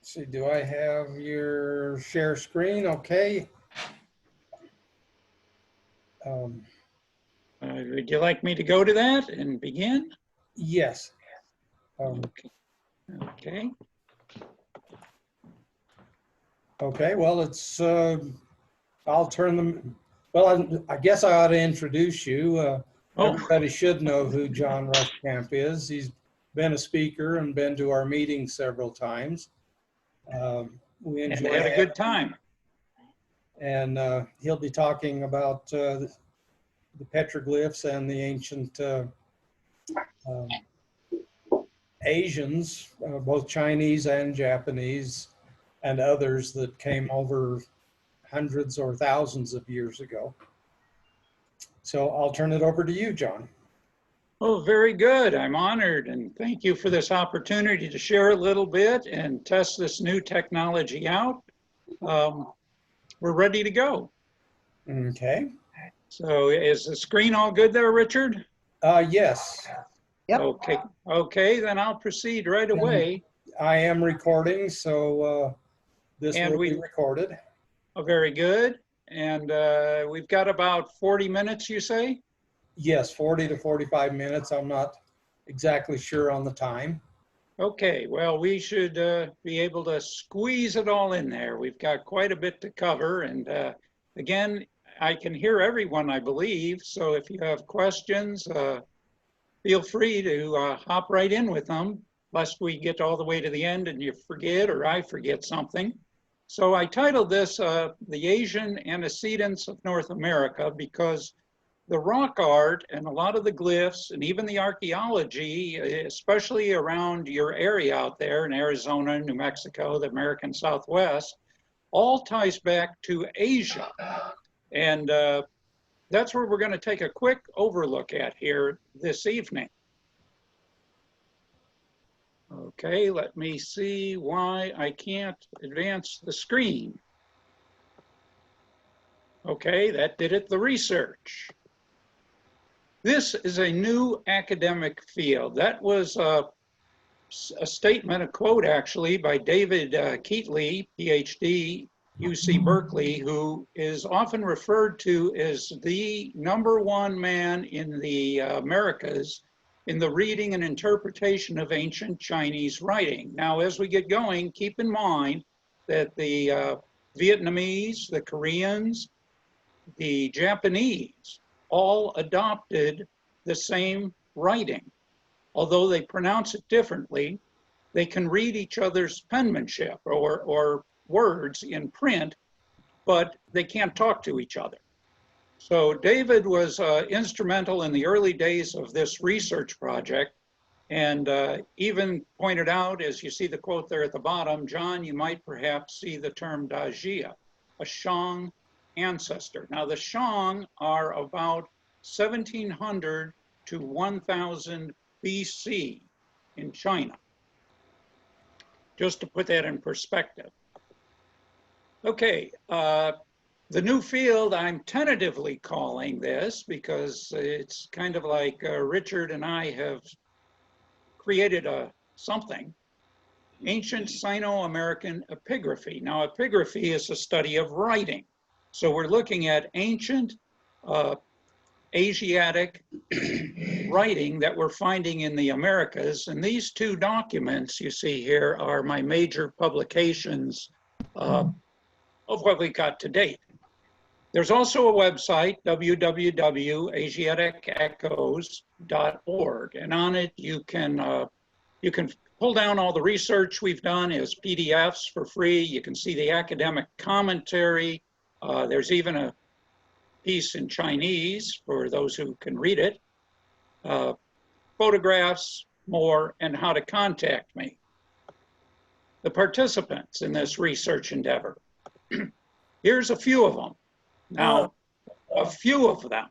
see, do I have your share screen? Okay. Would you like me to go to that and begin? Yes. Okay. Okay. Okay, well, I'll turn them, well, I guess I ought to introduce you. Everybody should know who John Ruskamp is. He's been a speaker and been to our meetings several times. We enjoy had a good time. And he'll be talking about the petroglyphs and the ancient Asians, both Chinese and Japanese, and others that came over hundreds or thousands of years ago. So I'll turn it over to you, John. Oh, very good. I'm honored, and thank you for this opportunity to share a little bit and test this new technology out. We're ready to go. Okay. So is the screen all good there, Richard? Yes. Yep. Okay. Okay, then I'll proceed right away. I am recording, so this will be recorded. Oh, very good. And we've got about 40 minutes, you say? Yes, 40 to 45 minutes. I'm not exactly sure on the time. Okay, well, we should be able to squeeze it all in there. We've got quite a bit to cover. And again, I can hear everyone, I believe. So if you have questions, feel free to hop right in with them, lest we get all the way to the end and you forget or I forget something. So I titled this The Asian Antecedents of North America because the rock art and a lot of the glyphs and even the archaeology, especially around your area out there in Arizona, New Mexico, the American Southwest, all ties back to Asia. And that's where we're going to take a quick overlook at here this evening. Okay, let me see why I can't advance the screen. Okay, that did it, the research. This is a new academic field. That was a statement, a quote actually, by David Keatley, PhD, UC Berkeley, who is often referred to as the #1 man in the Americas in the reading and interpretation of ancient Chinese writing. Now, as we get going, keep in mind that the Vietnamese, the Koreans, the Japanese all adopted the same writing. Although they pronounce it differently, they can read each other's penmanship or words in print, but they can't talk to each other. So David was instrumental in the early days of this research project and even pointed out, as you see the quote there at the bottom, John, you might perhaps see the term Dajia, a Shang ancestor. Now the Shang are about 1700 to 1000 BC in China, just to put that in perspective. Okay, the new field I'm tentatively calling this because it's kind of like Richard and I have created something, ancient Sino-American epigraphy. Now epigraphy is a study of writing. So we're looking at ancient Asiatic writing that we're finding in the Americas. And these two documents you see here are my major publications of what we got to date. There's also a website, www.asiaticechoes.org. And on it, you can pull down all the research we've done as PDFs for free. You can see the academic commentary. There's even a piece in Chinese for those who can read it, photographs, more, and how to contact me. The participants in this research endeavor. Here's a few of them. Now, a few of them.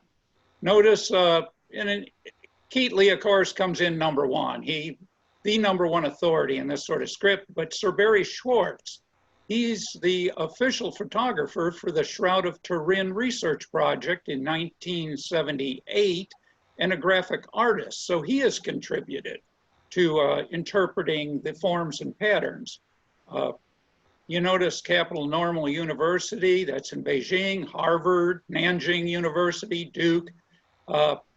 Notice, Keatley, of course, comes in #1. He, the #1 authority in this sort of script, but Sir Barry Schwartz, he's the official photographer for the Shroud of Turin research project in 1978 and a graphic artist. So he has contributed to interpreting the forms and patterns. You notice Capital Normal University, that's in Beijing, Harvard, Nanjing University, Duke.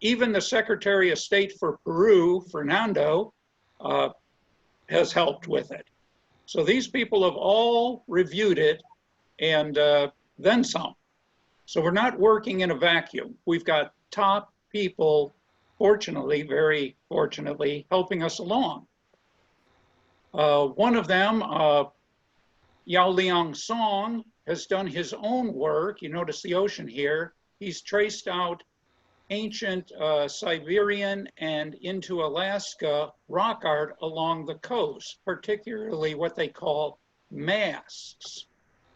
Even the Secretary of State for Peru, Fernando, has helped with it. So these people have all reviewed it and then some. So we're not working in a vacuum. We've got top people, fortunately, very fortunately, helping us along. One of them, Yao Liang Song, has done his own work. You notice the ocean here. He's traced out ancient Siberian and into Alaska rock art along the coast, particularly what they call masts.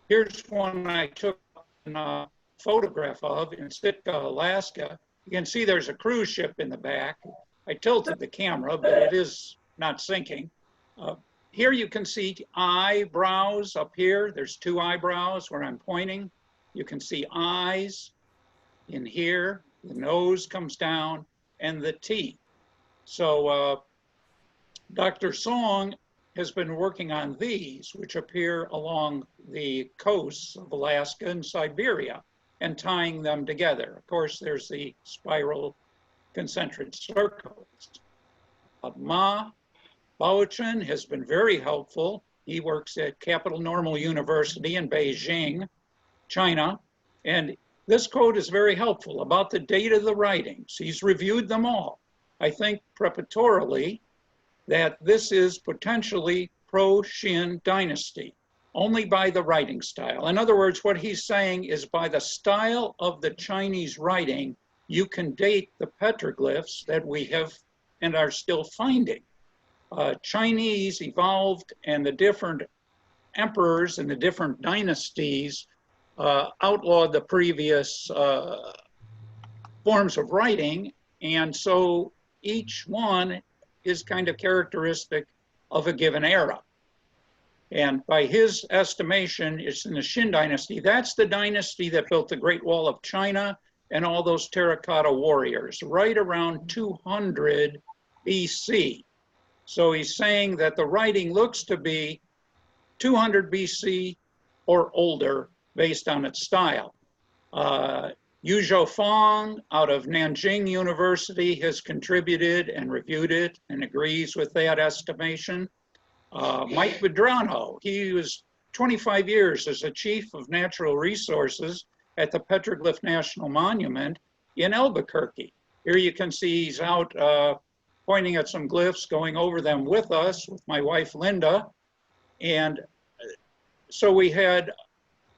Here's one I took a photograph of in Sitka, Alaska. You can see there's a cruise ship in the back. I tilted the camera, but it is not sinking. Here you can see eyebrows up here. There's two eyebrows where I'm pointing. You can see eyes in here. The nose comes down and the teeth. So Dr. Song has been working on these, which appear along the coasts of Alaska and Siberia, and tying them together. Of course, there's the spiral concentric circles. Ma Baochen has been very helpful. He works at Capital Normal University in Beijing, China, and this quote is very helpful about the date of the writings. He's reviewed them all. I think preparatorily that this is potentially pro-Shang Dynasty, only by the writing style. In other words, what he's saying is by the style of the Chinese writing, you can date the petroglyphs that we have and are still finding. Chinese evolved, and the different emperors and the different dynasties outlawed the previous forms of writing, and so each one is kind of characteristic of a given era. And by his estimation, it's in the Shang Dynasty. That's the dynasty that built the Great Wall of China and all those terracotta warriors, right around 200 BC. So he's saying that the writing looks to be 200 BC or older based on its style. Yu Zhaofang out of Nanjing University has contributed and reviewed it and agrees with that estimation. Mike Vedrano, he was 25 years as a chief of natural resources at the Petroglyph National Monument in Albuquerque. Here you can see he's out pointing at some glyphs, going over them with us, with my wife Linda. And so we had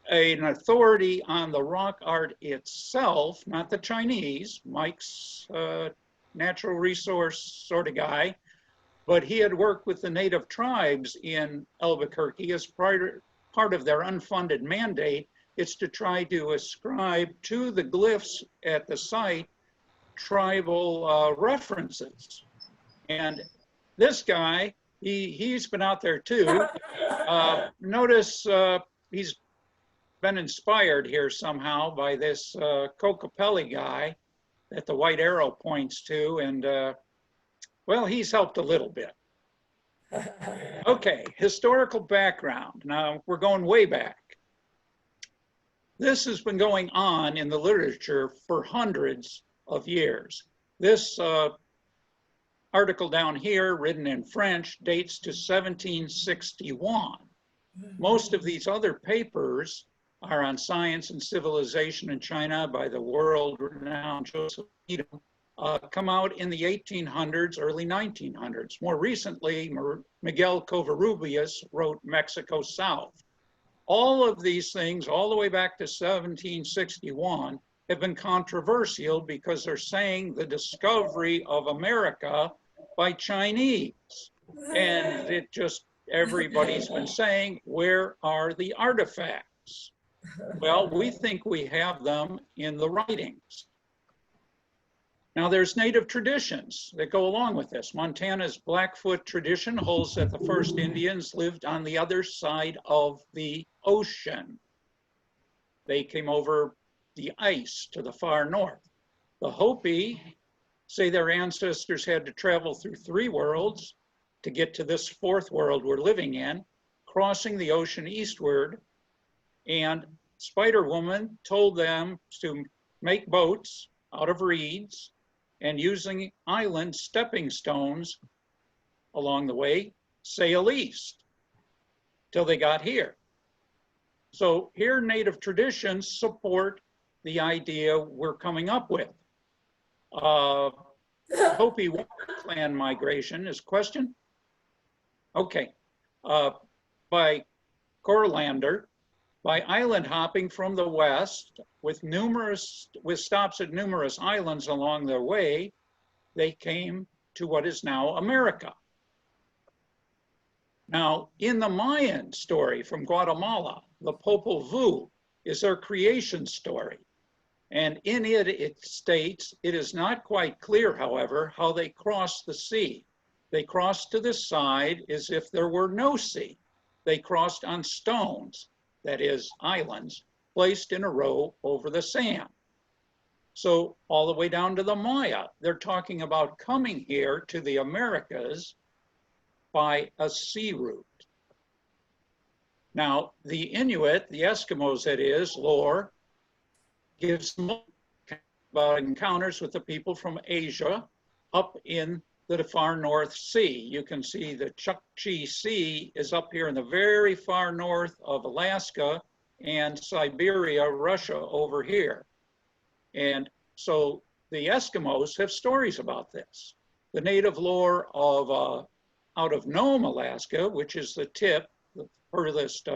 an authority on the rock art itself, not the Chinese. Mike's natural resource sort of guy, but he had worked with the native tribes in Albuquerque as part of their unfunded mandate. It's to try to ascribe to the glyphs at the site tribal references. And this guy, he's been out there too. Notice he's been inspired here somehow by this Kokopelli guy that the white arrow points to, and well, he's helped a little bit. Okay, historical background. Now we're going way back. This has been going on in the literature for hundreds of years. This article down here, written in French, dates to 1761. Most of these other papers are on science and civilization in China by the world-renowned Joseph Needham, come out in the 1800s, early 1900s. More recently, Miguel Covarrubias wrote Mexico South. All of these things, all the way back to 1761, have been controversial because they're saying the discovery of America by Chinese. And it just, everybody's been saying, where are the artifacts? Well, we think we have them in the writings. Now there's native traditions that go along with this. Montana's Blackfoot tradition holds that the first Indians lived on the other side of the ocean. They came over the ice to the far north. The Hopi say their ancestors had to travel through 3 worlds to get to this 4th world we're living in, crossing the ocean eastward, and Spider Woman told them to make boats out of reeds and using island stepping stones along the way, sail east till they got here. So here native traditions support the idea we're coming up with. Hopi clan migration is question? Okay. By Corlander, by island hopping from the west with stops at numerous islands along their way, they came to what is now America. Now, in the Mayan story from Guatemala, the Popul Vuh is their creation story. And in it, it states, it is not quite clear, however, how they crossed the sea. They crossed to the side as if there were no sea. They crossed on stones, that is, islands, placed in a row over the sand. So all the way down to the Maya, they're talking about coming here to the Americas by a sea route. Now, the Inuit, the Eskimos that is, lore, gives about encounters with the people from Asia up in the far North Sea. You can see the Chukchi Sea is up here in the very far north of Alaska and Siberia, Russia over here. And so the Eskimos have stories about this. The native lore of out of Nome, Alaska, which is the tip, the furthest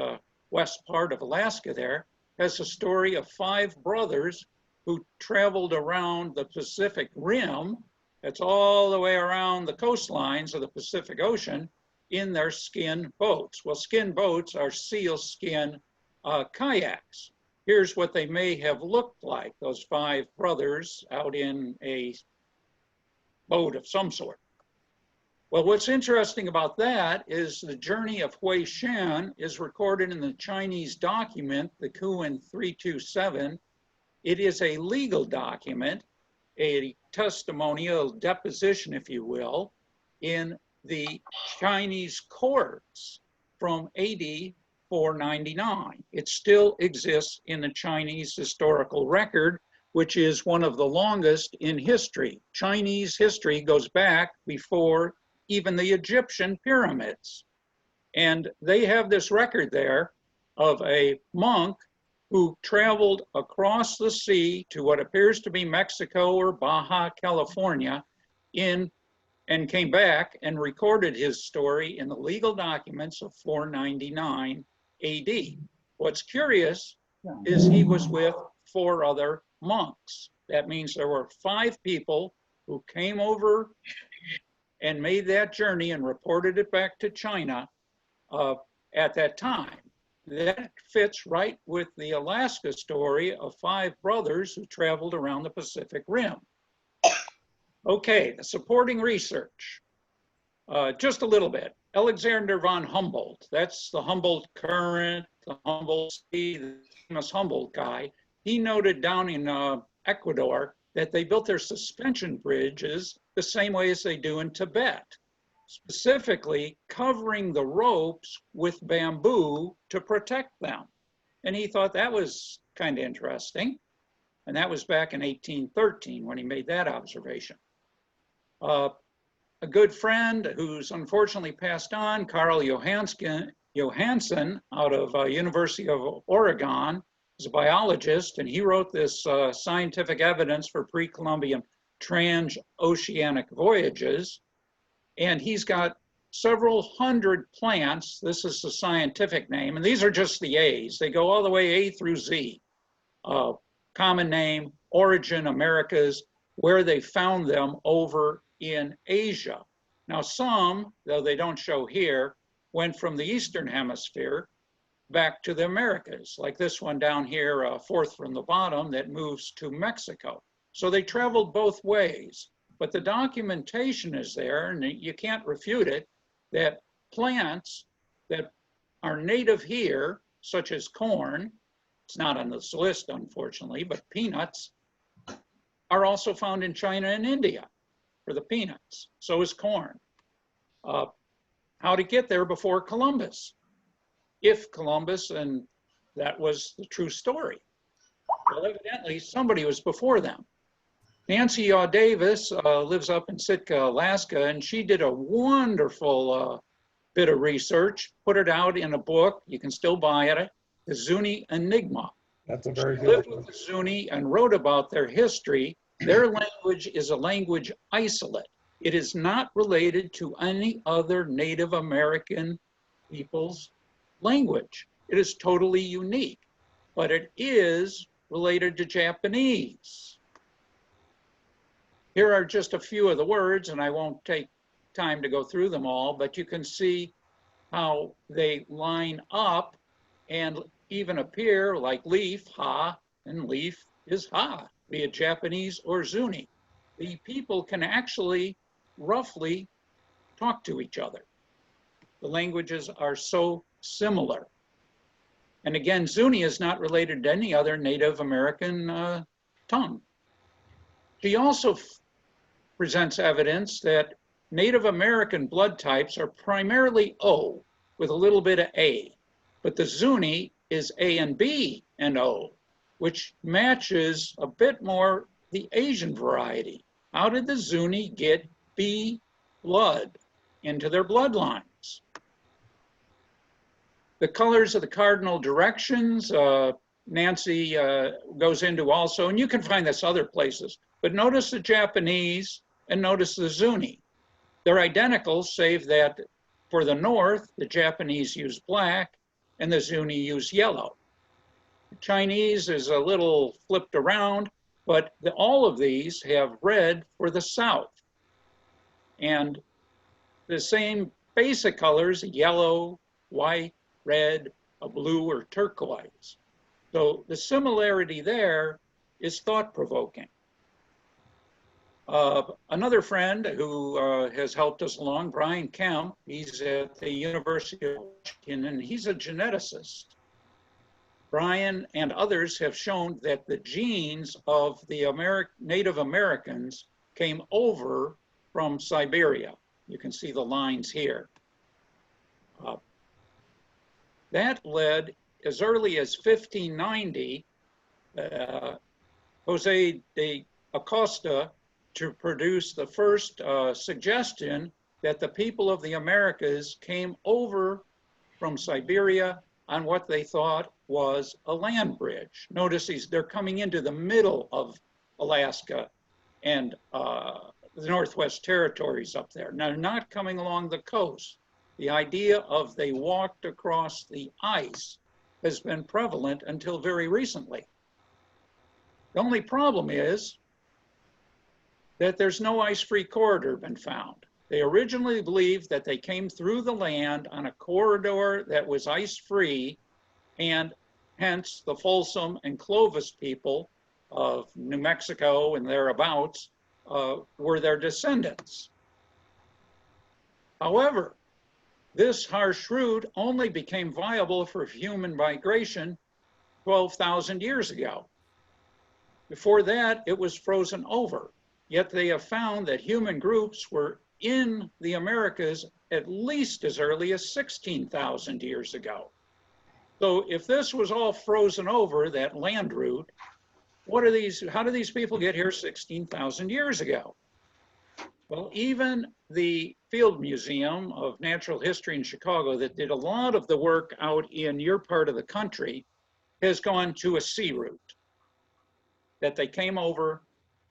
west part of Alaska there, has a story of 5 brothers who traveled around the Pacific Rim. It's all the way around the coastlines of the Pacific Ocean in their skin boats. Well, skin boats are seal skin kayaks. Here's what they may have looked like, those 5 brothers out in a boat of some sort. Well, what's interesting about that is the journey of Hwui Shan is recorded in the Chinese document, the Kuen 327. It is a legal document, a testimonial deposition, if you will, in the Chinese courts from AD 499. It still exists in the Chinese historical record, which is one of the longest in history. Chinese history goes back before even the Egyptian pyramids. And they have this record there of a monk who traveled across the sea to what appears to be Mexico or Baja California and came back and recorded his story in the legal documents of 499 AD. What's curious is he was with 4 other monks. That means there were 5 people who came over and made that journey and reported it back to China at that time. That fits right with the Alaska story of 5 brothers who traveled around the Pacific Rim. Okay, the supporting research. Just a little bit. Alexander von Humboldt, that's the Humboldt Current, the Humboldt Sea, the famous Humboldt guy. He noted down in Ecuador that they built their suspension bridges the same way as they do in Tibet, specifically covering the ropes with bamboo to protect them. And he thought that was kind of interesting. And that was back in 1813 when he made that observation. A good friend who's unfortunately passed on, Carl Johansson out of University of Oregon, is a biologist, and he wrote this scientific evidence for pre-Columbian transoceanic voyages. And he's got several hundred plants. This is the scientific name, and these are just the A's. They go all the way A through Z. Common name, origin, Americas, where they found them over in Asia. Now some, though they don't show here, went from the Eastern Hemisphere back to the Americas, like this one down here, 4th from the bottom, that moves to Mexico. So they traveled both ways, but the documentation is there, and you can't refute it, that plants that are native here, such as corn, it's not on this list, unfortunately, but peanuts, are also found in China and India for the peanuts. So is corn. How to get there before Columbus? if Columbus, and that was the true story. Well, evidently somebody was before them. Nancy Davis lives up in Sitka, Alaska, and she did a wonderful bit of research, put it out in a book. You can still buy it, The Zuni Enigma. That's a very She good lived one. with the Zuni and wrote about their history. Their language is a language isolate. It is not related to any other Native American people's language. It is totally unique, but it is related to Japanese. Here are just a few of the words, and I won't take time to go through them all, but you can see how they line up and even appear like leaf, ha, and leaf is ha, be it Japanese or Zuni. The people can actually roughly talk to each other. The languages are so similar. And again, Zuni is not related to any other Native American tongue. She also presents evidence that Native American blood types are primarily O with a little bit of A, but the Zuni is A and B and O, which matches a bit more the Asian variety. How did the Zuni get B blood into their bloodlines? The colors of the cardinal directions, Nancy goes into also, and you can find this other places, but notice the Japanese and notice the Zuni. They're identical, save that for the north, the Japanese use black and the Zuni use yellow. The Chinese is a little flipped around, but all of these have red for the south. And the same basic colors, yellow, white, red, a blue, or turquoise. So the similarity there is thought-provoking. Another friend who has helped us along, Brian Kemp, he's at the University of Washington, and he's a geneticist. Brian and others have shown that the genes of the Native Americans came over from Siberia. You can see the lines here. That led, as early as 1590, Jose de Acosta to produce the first suggestion that the people of the Americas came over from Siberia on what they thought was a land bridge. Notice they're coming into the middle of Alaska and the Northwest Territories up there. Now, they're not coming along the coast. The idea of they walked across the ice has been prevalent until very recently. The only problem is that there's no ice-free corridor been found. They originally believed that they came through the land on a corridor that was ice-free, and hence the Folsom and Clovis people of New Mexico and thereabouts were their descendants. However, this harsh route only became viable for human migration 12,000 years ago. Before that, it was frozen over. Yet they have found that human groups were in the Americas at least as early as 16,000 years ago. So if this was all frozen over, that land route, how do these people get here 16,000 years ago? Well, even the Field Museum of Natural History in Chicago, that did a lot of the work out in your part of the country, has gone to a sea route, that they came over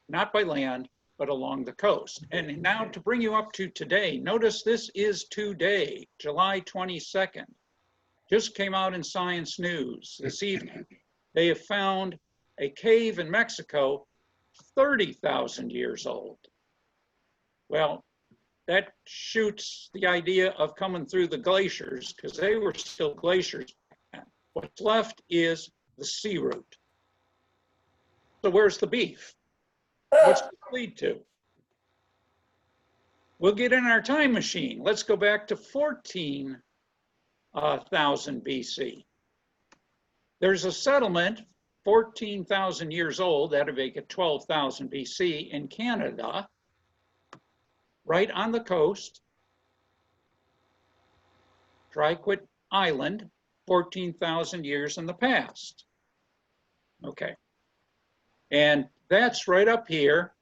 not by land, but along the coast. And now to bring you up to today, notice this is today, July 22nd. Just came out in Science News this evening. They have found a cave in Mexico 30,000 years old. Well, that shoots the idea of coming through the glaciers, because they were still glaciers back then. What's left is the sea route. So where's the beef? What's it lead to? We'll get in our time machine. Let's go back to 14,000 BC. There's a settlement 14,000 years old, that'd make it 12,000 BC, in Canada, right on the coast, Triquet Island, 14,000 years in the past. Okay. And that's right up here,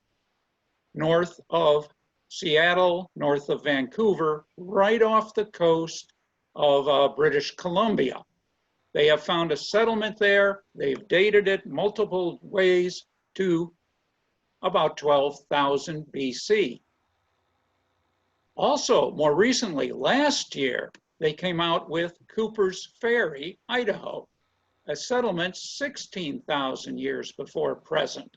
north of Seattle, north of Vancouver, right off the coast of British Columbia. They have found a settlement there. They've dated it multiple ways to about 12,000 BC. Also, more recently, last year, they came out with Cooper's Ferry, Idaho, a settlement 16,000 years before present,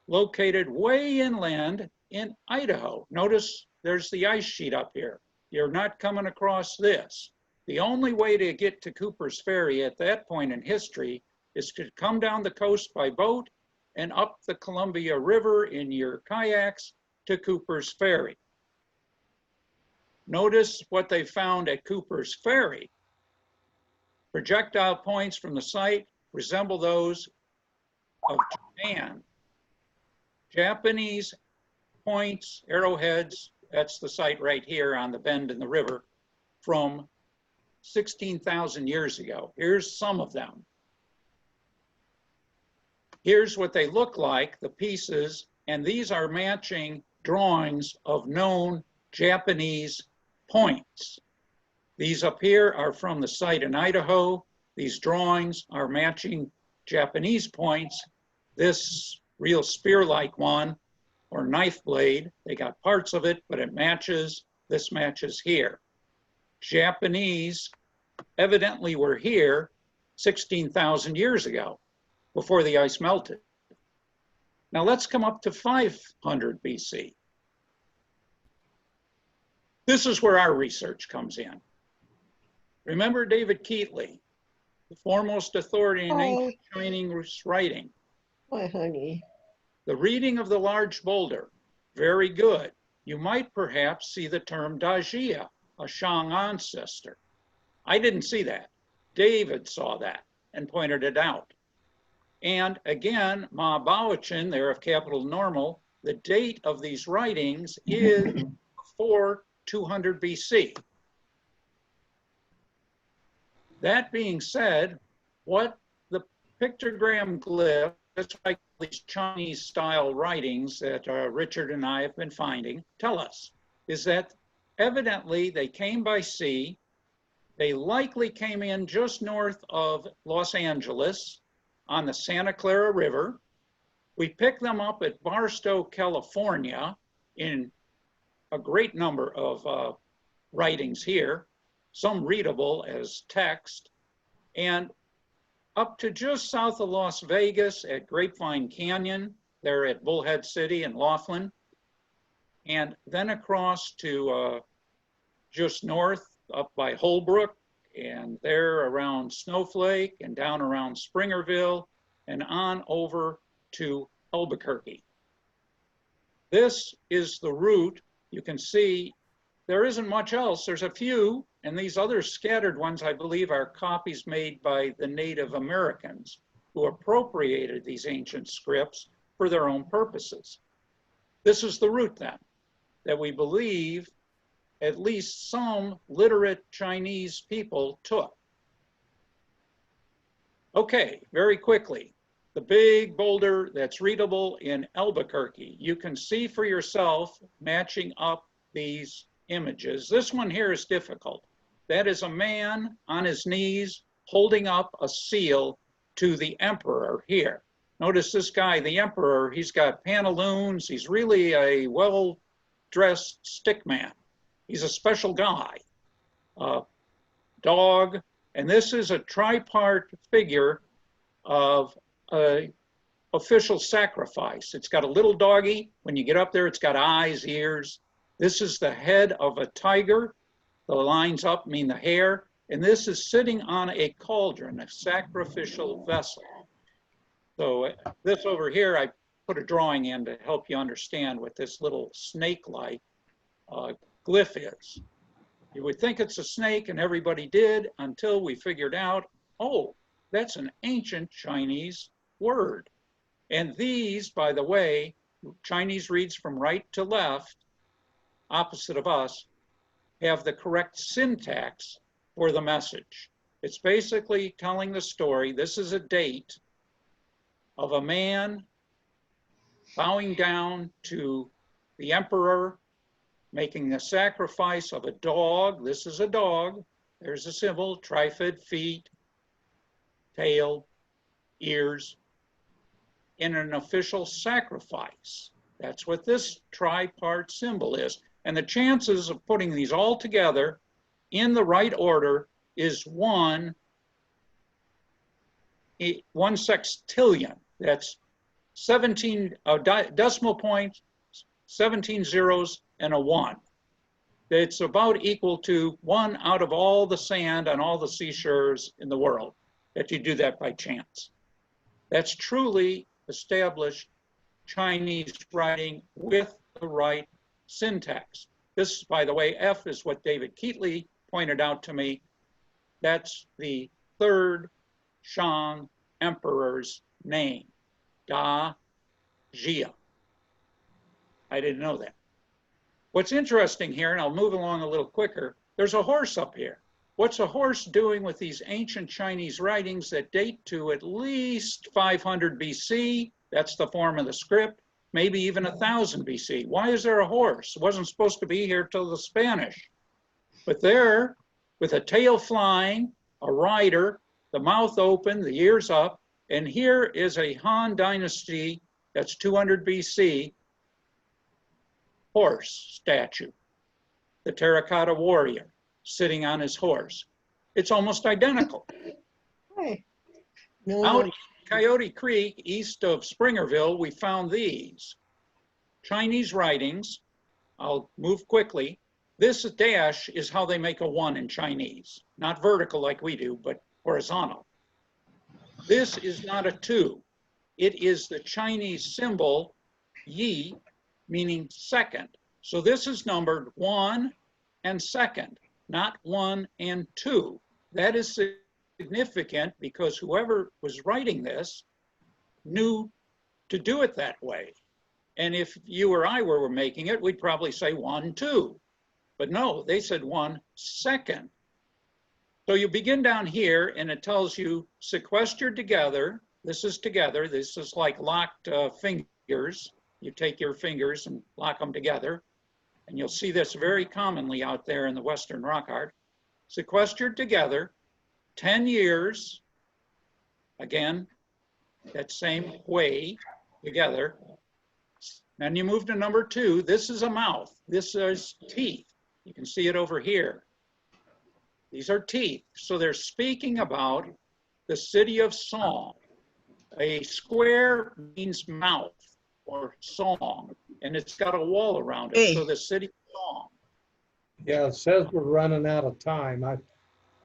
located way inland in Idaho. Notice there's the ice sheet up here. You're not coming across this. The only way to get to Cooper's Ferry at that point in history is to come down the coast by boat and up the Columbia River in your kayaks to Cooper's Ferry. Notice what they found at Cooper's Ferry. Projectile points from the site resemble those of Japan. Japanese points, arrowheads, that's the site right here on the bend in the river, from 16,000 years ago. Here's some of them. Here's what they look like, the pieces, and these are matching drawings of known Japanese points. These up here are from the site in Idaho. These drawings are matching Japanese points. This real spear-like one, or knife blade, they got parts of it, but it matches, this matches here. Japanese evidently were here 16,000 years ago, before the ice melted. Now let's come up to 500 BC. This is where our research comes in. Remember David Keatley, the foremost authority in ancient Chinese writing. Hi, honey. The reading of the large boulder, very good. You might perhaps see the term Dajia, a Shang ancestor. I didn't see that. David saw that and pointed it out. And again, Ma Baochin, there of Capital Normal, the date of these writings is before 200 BC. That being said, what the Pictogram-glyphs, that's like these Chinese style writings that Richard and I have been finding, tell us is that evidently they came by sea. They likely came in just north of Los Angeles on the Santa Clara River. We picked them up at Barstow, California in a great number of writings here, some readable as text, and up to just south of Las Vegas at Grapevine Canyon, there at Bullhead City and Laughlin, and then across to just north up by Holbrook, and there around Snowflake and down around Springerville and on over to Albuquerque. This is the route. You can see there isn't much else. There's a few, and these other scattered ones, I believe, are copies made by the Native Americans who appropriated these ancient scripts for their own purposes. This is the route then that we believe at least some literate Chinese people took. Okay, very quickly, the big boulder that's readable in Albuquerque. You can see for yourself matching up these images. This one here is difficult. That is a man on his knees holding up a seal to the emperor here. Notice this guy, the emperor, he's got pantaloons. He's really a well-dressed stick man. He's a special guy, dog, and this is a tripart figure of an official sacrifice. It's got a little doggy. When you get up there, it's got eyes, ears. This is the head of a tiger. The lines up mean the hair, and this is sitting on a cauldron, a sacrificial vessel. So this over here, I put a drawing in to help you understand what this little snake-like glyph is. You would think it's a snake, and everybody did, until we figured out, oh, that's an ancient Chinese word. And these, by the way, Chinese reads from right to left, opposite of us, have the correct syntax for the message. It's basically telling the story. This is a date of a man bowing down to the emperor, making a sacrifice of a dog. This is a dog. There's a symbol, trifid, feet, tail, ears, in an official sacrifice. That's what this tripart symbol is. And the chances of putting these all together in the right order is one sextillion. That's 17 decimal point, 17 zeros, and a 1. It's about equal to 1 out of all the sand on all the seashores in the world, that you do that by chance. That's truly established Chinese writing with the right syntax. This, by the way, F is what David Keatley pointed out to me. That's the third Shang emperor's name, Da Jia. I didn't know that. What's interesting here, and I'll move along a little quicker, there's a horse up here. What's a horse doing with these ancient Chinese writings that date to at least 500 BC? That's the form of the script, maybe even 1000 BC. Why is there a horse? It wasn't supposed to be here till the Spanish. But there, with a tail flying, a rider, the mouth open, the ears up, and here is a Han Dynasty, that's 200 BC, horse statue. The terracotta warrior sitting on his horse. It's almost identical. Hey. No, Out in Coyote Creek, east of Springerville, we found these Chinese writings. I'll move quickly. This dash is how they make a 1 in Chinese. Not vertical like we do, but horizontal. This is not a 2. It is the Chinese symbol yi, meaning second. So this is numbered 1 and second, not 1 and 2. That is significant because whoever was writing this knew to do it that way. And if you or I were making it, we'd probably say 1, 2. But no, they said 1 second. So you begin down here and it tells you sequestered together. This is together. This is like locked fingers. You take your fingers and lock them together. And you'll see this very commonly out there in the Western rock art. Sequestered together, 10 years. Again, that same way together. Then you move to number 2. This is a mouth. This is teeth. You can see it over here. These are teeth. So they're speaking about the city of song. A square means mouth or song, and it's got a wall around it. Hey. So the city of song. Yeah, it says we're running out of time. I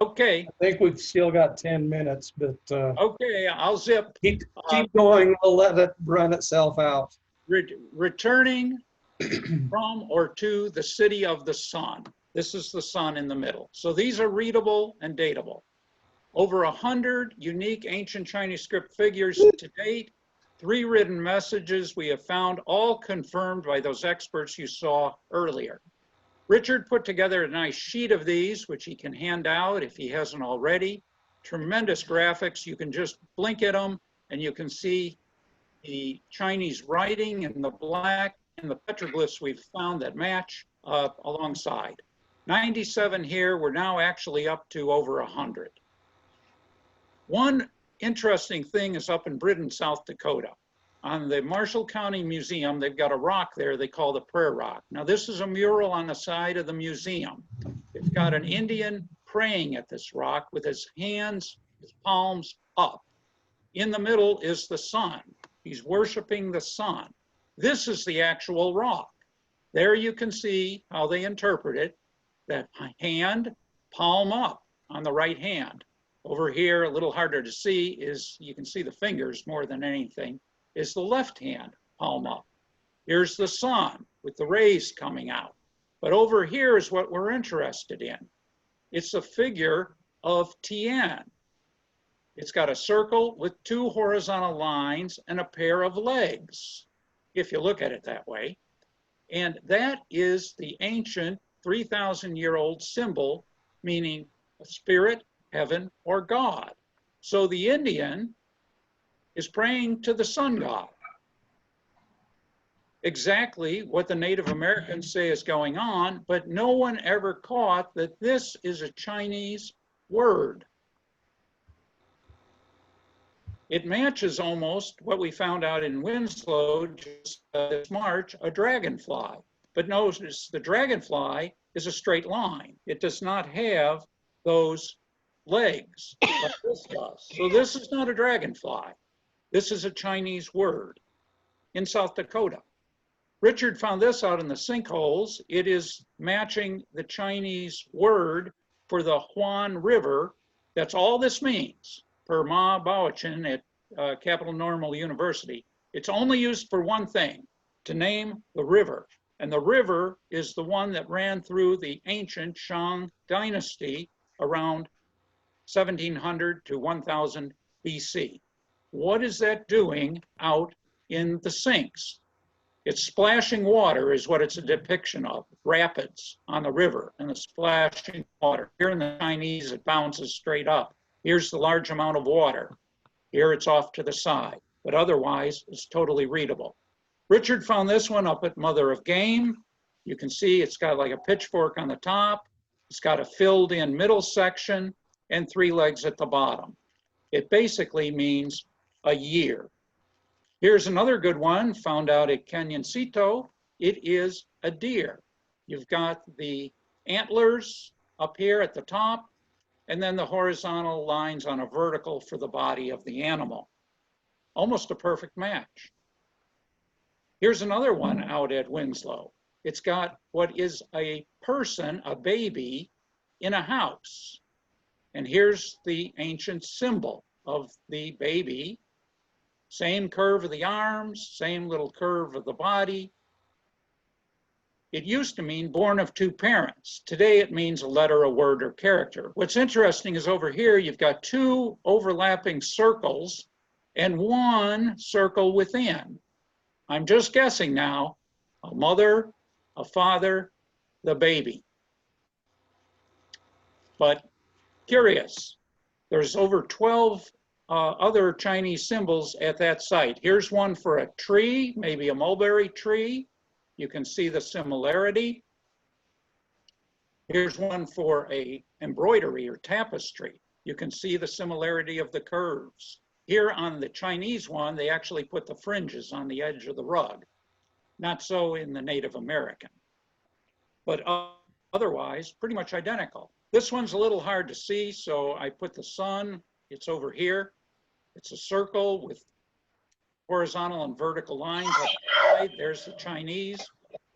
Okay, think we've still got 10 minutes, but okay, I'll zip. keep going. We'll let it run itself out. Returning from or to the city of the sun. This is the sun in the middle. So these are readable and datable. Over 100 unique ancient Chinese script figures to date, 3 written messages we have found, all confirmed by those experts you saw earlier. Richard put together a nice sheet of these, which he can hand out if he hasn't already. Tremendous graphics. You can just blink at them and you can see the Chinese writing in the black and the petroglyphs we've found that match alongside. 97 here, we're now actually up to over 100. One interesting thing is up in Britton, South Dakota. On the Marshall County Museum, they've got a rock there they call the Prayer Rock. Now this is a mural on the side of the museum. It's got an Indian praying at this rock with his hands, his palms up. In the middle is the sun. He's worshiping the sun. This is the actual rock. There you can see how they interpret it. That hand, palm up on the right hand. Over here, a little harder to see, is you can see the fingers more than anything, is the left hand, palm up. Here's the sun with the rays coming out. But over here is what we're interested in. It's a figure of Tian. It's got a circle with 2 horizontal lines and a pair of legs, if you look at it that way. And that is the ancient 3,000-year-old symbol, meaning a spirit heaven, or God. So the Indian is praying to the sun god. Exactly what the Native Americans say is going on, but no one ever caught that this is a Chinese word. It matches almost what we found out in Winslow just this March, a dragonfly. But notice the dragonfly is a straight line. It does not have those legs like this does. So this is not a dragonfly. This is a Chinese word in South Dakota. Richard found this out in the sinkholes. It is matching the Chinese word for the Huan River. That's all this means, per Ma Baochin at Capital Normal University. It's only used for one thing, to name the river. And the river is the one that ran through the ancient Shang Dynasty around 1700 to 1000 BC. What is that doing out in the sinks? It's splashing water is what it's a depiction of, rapids on the river and the splashing water. Here in the Chinese, it bounces straight up. Here's the large amount of water. Here it's off to the side, but otherwise it's totally readable. Richard found this one up at Mother of Game. You can see it's got like a pitchfork on the top. It's got a filled in middle section and 3 legs at the bottom. It basically means a year. Here's another good one found out at Canyoncito. It is a deer. You've got the antlers up here at the top, and then the horizontal lines on a vertical for the body of the animal. Almost a perfect match. Here's another one out at Winslow. It's got what is a person, a baby, in a house. And here's the ancient symbol of the baby. Same curve of the arms, same little curve of the body. It used to mean born of 2 parents. Today it means a letter, a word, or character. What's interesting is over here you've got 2 overlapping circles and 1 circle within. I'm just guessing now, a mother, a father, the baby. But curious, there's over 12 other Chinese symbols at that site. Here's one for a tree, maybe a mulberry tree. You can see the similarity. Here's one for a embroidery or tapestry. You can see the similarity of the curves. Here on the Chinese one, they actually put the fringes on the edge of the rug. Not so in the Native American, but otherwise pretty much identical. This one's a little hard to see, so I put the sun, it's over here. It's a circle with horizontal and vertical lines. There's the Chinese.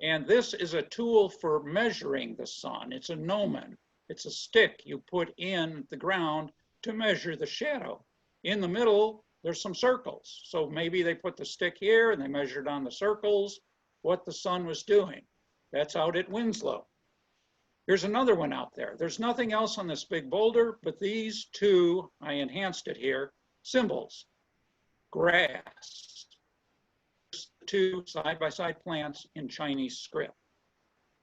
And this is a tool for measuring the sun. It's a gnomon. It's a stick you put in the ground to measure the shadow. In the middle, there's some circles. So maybe they put the stick here and they measured on the circles what the sun was doing. That's out at Winslow. Here's another one out there. There's nothing else on this big boulder, but these 2, I enhanced it here, symbols. Grass. 2 side-by-side plants in Chinese script.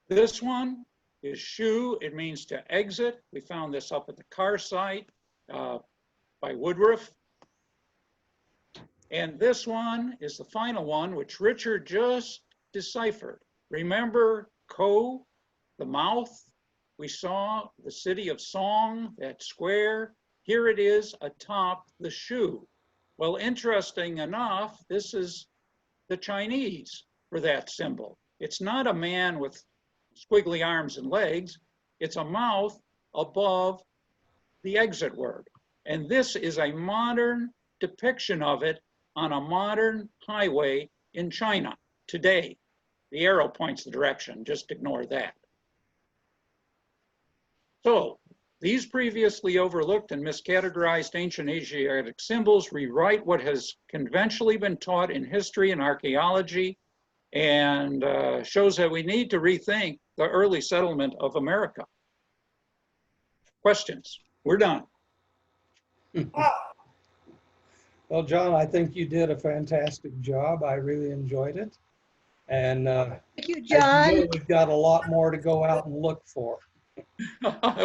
This one is shu. It means to exit. We found this up at the car site by Woodruff. And this one is the final one, which Richard just deciphered. Remember Ko, the mouth? We saw the city of Song, that square. Here it is atop the shu. Well, interesting enough, this is the Chinese for that symbol. It's not a man with squiggly arms and legs. It's a mouth above the exit word. And this is a modern depiction of it on a modern highway in China today. The arrow points the direction, just ignore that. So these previously overlooked and miscategorized ancient Asiatic symbols rewrite what has conventionally been taught in history and archaeology, and shows that we need to rethink the early settlement of America. Questions? We're done. Well, John, I think you did a fantastic job. I really enjoyed it. And Thank you, as you John. know, we've got a lot more to go out and look for.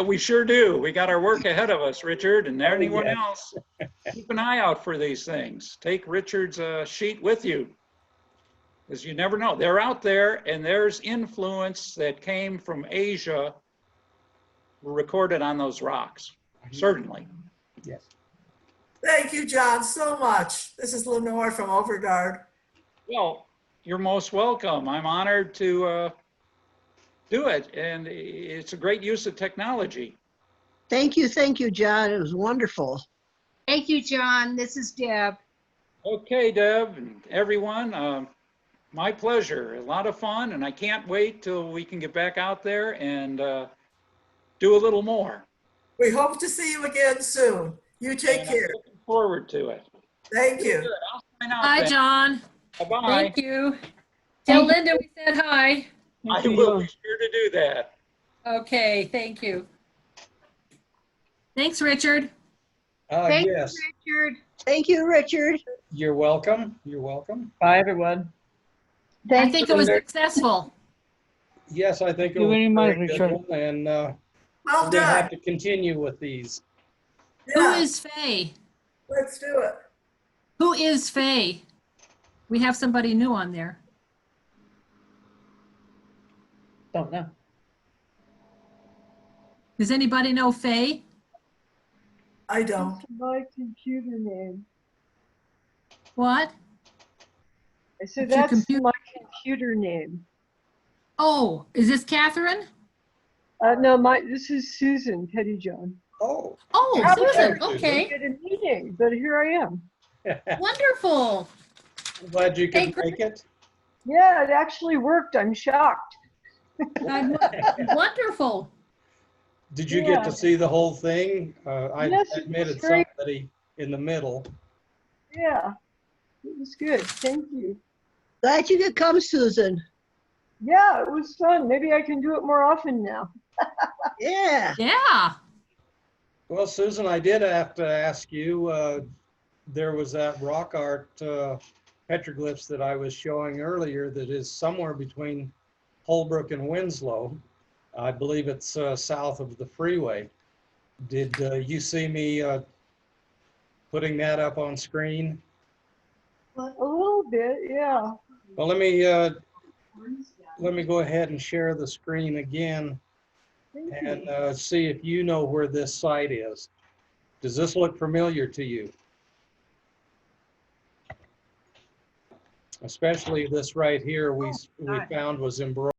We sure do. We got our work ahead of us, Richard, and anyone yes. else. Keep an eye out for these things. Take Richard's sheet with you, because you never know. They're out there, and there's influence that came from Asia recorded on those rocks, certainly. Yes. Thank you, John, so much. This is Lenore from Overguard. Well, you're most welcome. I'm honored to do it, and it's a great use of technology. Thank you, John. It was wonderful. Thank you, John. This is Deb. Okay, Deb and everyone, my pleasure. A lot of fun, and I can't wait till we can get back out there and do a little more. We hope to see you again soon. You take And care. I'm looking forward to it. Thank you. Good. I'll sign out Hi, then. John. Bye-bye. Thank you. Tell Linda we said hi. I will be sure to do that. Okay, thank you. Thanks, Richard. Thank you, Yes, Richard. Thank you, Richard. you're welcome. You're welcome. Bye, everyone. I think it was successful. Yes, I think it You was very a much, very good Richard. one, and Well we're gonna have done. to continue with these. Who Yeah, is Faye? let's do it. Who is Faye? We have somebody new on there. Don't know. Does anybody know Faye? I don't. My computer name. What? I said What's your that's computer? my computer name. Oh, is this Catherine? No, this is Susan Pettyjohn. Oh. Oh, How Susan, about- okay. At a meeting, but here I am. Wonderful. I'm glad you Hey, could make it. Yeah, it actually worked. I'm shocked. Wonderful. Did you get Yeah. to see the whole thing? I Yes, it admitted was very- somebody in the middle. Yeah, it was good. Thank you. Glad you could come, Susan. Yeah, it was fun. Maybe I can do it more often now. Yeah. Yeah. Well, Susan, I did have to ask you, there was that rock art petroglyphs that I was showing earlier that is somewhere between Holbrook and Winslow. I believe it's south of the freeway. Did you see me putting that up on screen? A little bit, yeah. Well, let me go ahead and share the screen again Thank you. and see if you know where this site is. Does this look familiar to you? Especially this right here we found was embroidered.